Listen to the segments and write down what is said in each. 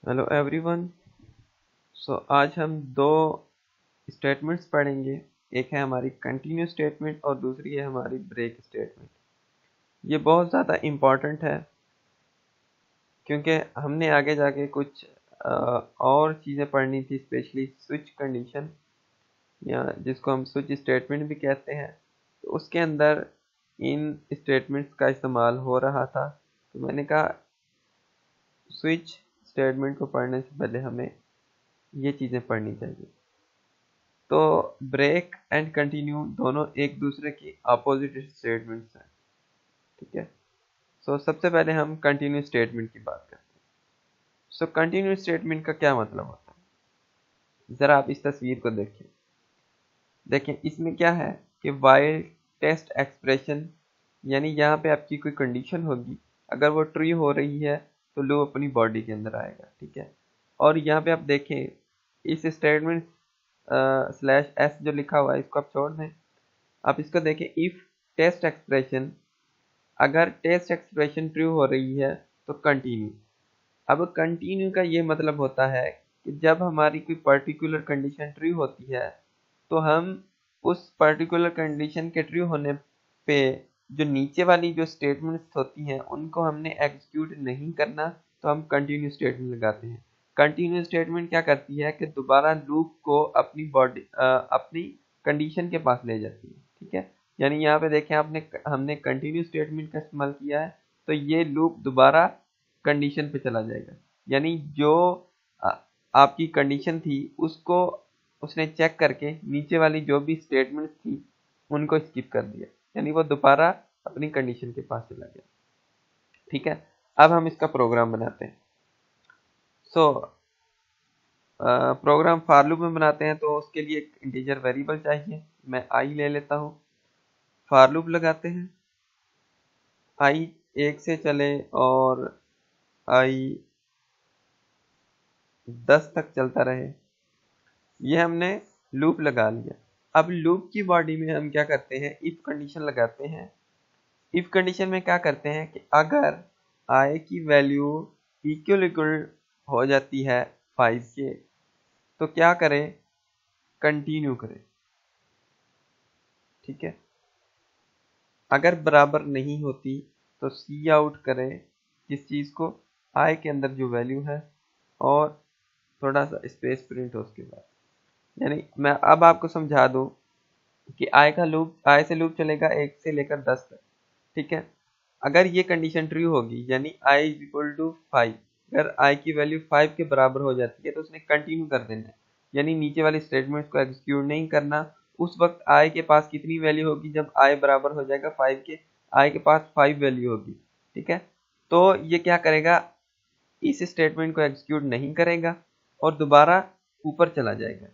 Hello everyone. आज हम दो स्टेटमेंट्स पढ़ेंगे। एक है हमारी कंटिन्यू स्टेटमेंट और दूसरी है हमारी ब्रेक स्टेटमेंट। ये बहुत ज़्यादा इम्पॉर्टेंट है क्योंकि हमने आगे जाके कुछ और चीज़ें पढ़नी थी, स्पेशली स्विच कंडीशन या जिसको हम स्विच स्टेटमेंट भी कहते हैं। तो उसके अंदर इन स्टेटमेंट्स का इस्तेमाल हो रहा था, तो मैंने कहा स्विच स्टेटमेंट को पढ़ने से पहले हमें ये चीज़ें पढ़नी चाहिए। तो ब्रेक एंड कंटिन्यू दोनों एक दूसरे की अपोजिट स्टेटमेंट्स हैं। ठीक है। सबसे पहले हम कंटिन्यू स्टेटमेंट की बात करते हैं। कंटिन्यू स्टेटमेंट का क्या मतलब होता है, जरा आप इस तस्वीर को देखें इसमें क्या है कि वाइल टेस्ट एक्सप्रेशन, यानी यहाँ पे आपकी कोई कंडीशन होगी, अगर वो ट्रू हो रही है तो लूप अपनी बॉडी के अंदर आएगा। ठीक है। और यहाँ पे आप देखें इस स्टेटमेंट स्लैश एस जो लिखा हुआ है इसको आप छोड़ दें। आप इसको देखें, इफ टेस्ट एक्सप्रेशन, अगर टेस्ट एक्सप्रेशन ट्रू हो रही है तो कंटिन्यू। अब कंटिन्यू का ये मतलब होता है कि जब हमारी कोई पर्टिकुलर कंडीशन ट्रू होती है तो हम उस पर्टिकुलर कंडीशन के ट्रू होने पे जो नीचे वाली जो स्टेटमेंट्स होती हैं उनको हमने एग्जीक्यूट नहीं करना, तो हम कंटिन्यू स्टेटमेंट लगाते हैं। कंटिन्यू स्टेटमेंट क्या करती है कि दोबारा लूप को अपनी बॉडी अपनी कंडीशन के पास ले जाती है। ठीक है। यानी यहाँ पे देखें हमने कंटिन्यू स्टेटमेंट का इस्तेमाल किया है, तो ये लूप दोबारा कंडीशन पे चला जाएगा। यानी जो आ, आपकी कंडीशन थी उसको उसने चेक करके नीचे वाली जो भी स्टेटमेंट्स थी उनको स्किप कर दिया, यानी वो दोबारा अपनी कंडीशन के पास चला गया। ठीक है। अब हम इसका प्रोग्राम बनाते हैं। सो प्रोग्राम फॉर लूप में बनाते हैं, तो उसके लिए एक इंटीजर वेरिएबल चाहिए। मैं आई ले लेता हूँ। फॉर लूप लगाते हैं, आई एक से चले और आई 10 तक चलता रहे। ये हमने लूप लगा लिया। अब लूप की बॉडी में हम क्या करते हैं, इफ कंडीशन लगाते हैं। इफ कंडीशन में क्या करते हैं कि अगर आई की वैल्यू इक्वल हो जाती है 5 के, तो क्या करें, कंटिन्यू करें। ठीक है। अगर बराबर नहीं होती तो सी आउट करें किस चीज़ को, आई के अंदर जो वैल्यू है, और थोड़ा सा स्पेस प्रिंट हो उसके बाद। यानी मैं अब आपको समझा दूं कि आई से लूप चलेगा 1 से लेकर 10 तक। ठीक है। अगर ये कंडीशन ट्रू होगी, यानी आई इज इक्वल टू 5, अगर आई की वैल्यू 5 के बराबर हो जाती है तो उसने कंटिन्यू कर देना है, यानी नीचे वाली स्टेटमेंट्स को एग्जीक्यूट नहीं करना। उस वक्त आई के पास कितनी वैल्यू होगी, जब आई बराबर हो जाएगा 5 के, आई के पास 5 वैल्यू होगी। ठीक है। तो ये क्या करेगा, इस स्टेटमेंट को एग्जीक्यूट नहीं करेगा और दोबारा ऊपर चला जाएगा।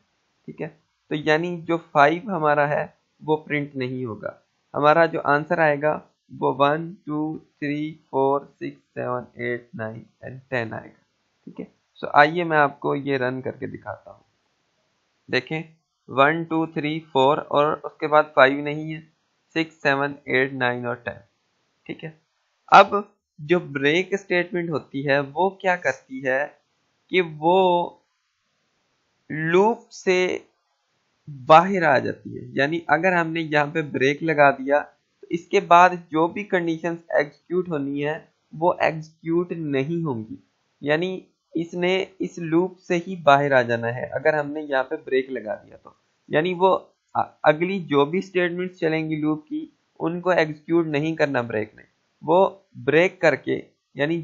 ठीक है। तो यानी जो 5 हमारा है वो प्रिंट नहीं होगा। हमारा जो आंसर आएगा वो 1 2 3 4 6 7 8 9 एंड 10 आएगा। ठीक है। आइए मैं आपको ये रन करके दिखाता हूँ। देखें 1 2 3 4 और उसके बाद 5 नहीं है, 6 7 8 9 और 10। ठीक है। अब जो ब्रेक स्टेटमेंट होती है वो क्या करती है कि वो लूप से बाहर आ जाती है। यानी अगर हमने यहाँ पे ब्रेक लगा दिया तो इसके बाद जो भी कंडीशंस एग्जीक्यूट होनी है वो एग्जीक्यूट नहीं होंगी। यानी इसने इस लूप से ही बाहर आ जाना है अगर हमने यहाँ पे ब्रेक लगा दिया तो। यानी वो अगली जो भी स्टेटमेंट्स चलेंगी लूप की उनको एग्जीक्यूट नहीं करना ब्रेक ने, वो ब्रेक करके, यानी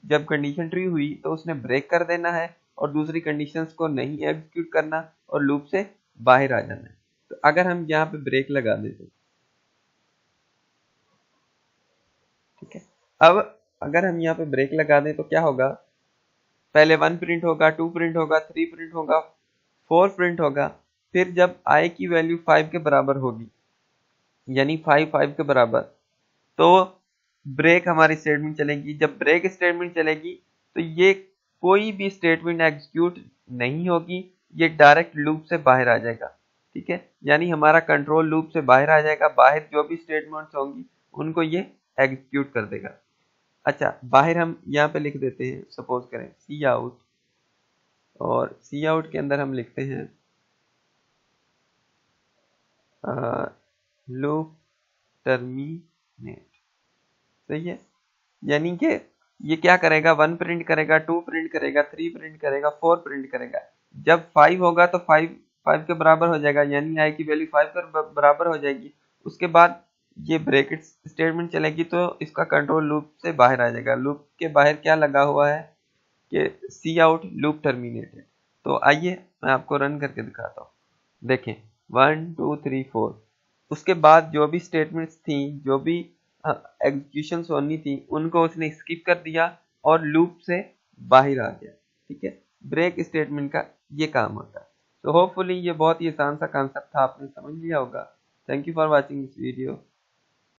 जब कंडीशन ट्रू हुई तो उसने ब्रेक कर देना है और दूसरी कंडीशंस को नहीं एग्जीक्यूट करना और लूप से बाहर आ जाना है। तो अगर हम यहाँ पे ब्रेक लगा देते, ठीक है, अब अगर हम यहाँ पे ब्रेक लगा दें तो क्या होगा, पहले 1 प्रिंट होगा, 2 प्रिंट होगा, 3 प्रिंट होगा, 4 प्रिंट होगा। फिर जब आई की वैल्यू 5 के बराबर होगी, यानी 5 के बराबर, तो ब्रेक हमारी स्टेटमेंट चलेगी। जब ब्रेक स्टेटमेंट चलेगी तो ये कोई भी स्टेटमेंट एग्जीक्यूट नहीं होगी, ये डायरेक्ट लूप से बाहर आ जाएगा। ठीक है। यानी हमारा कंट्रोल लूप से बाहर आ जाएगा, बाहर जो भी स्टेटमेंट्स होंगी उनको ये एग्जीक्यूट कर देगा। अच्छा, बाहर हम यहाँ पे लिख देते हैं, सपोज करें सी आउट और सी आउट के अंदर हम लिखते हैं लूप टर्मिनेट। सही है, यानी कि ये क्या करेगा, 1 प्रिंट करेगा, 2 प्रिंट करेगा, 3 प्रिंट करेगा, 4 प्रिंट करेगा। जब 5 होगा तो 5 के बराबर हो जाएगा, यानी आई की वैल्यू 5 के बराबर हो जाएगी। उसके बाद ये ब्रैकेट स्टेटमेंट चलेगी तो इसका कंट्रोल लूप से बाहर आ जाएगा। लूप के बाहर क्या लगा हुआ है कि सी आउट लूप टर्मिनेटेड। तो आइए मैं आपको रन करके दिखाता हूँ। देखें 1 2 3 4, उसके बाद जो भी स्टेटमेंट्स थी, जो भी एग्जीक्यूशन होनी थी, उनको उसने स्किप कर दिया और लूप से बाहर आ गया। ठीक है, ब्रेक स्टेटमेंट का ये काम होता है। तो होपफुली ये बहुत ही आसान सा कॉन्सेप्ट था, आपने समझ लिया होगा। Thank you for watching this video.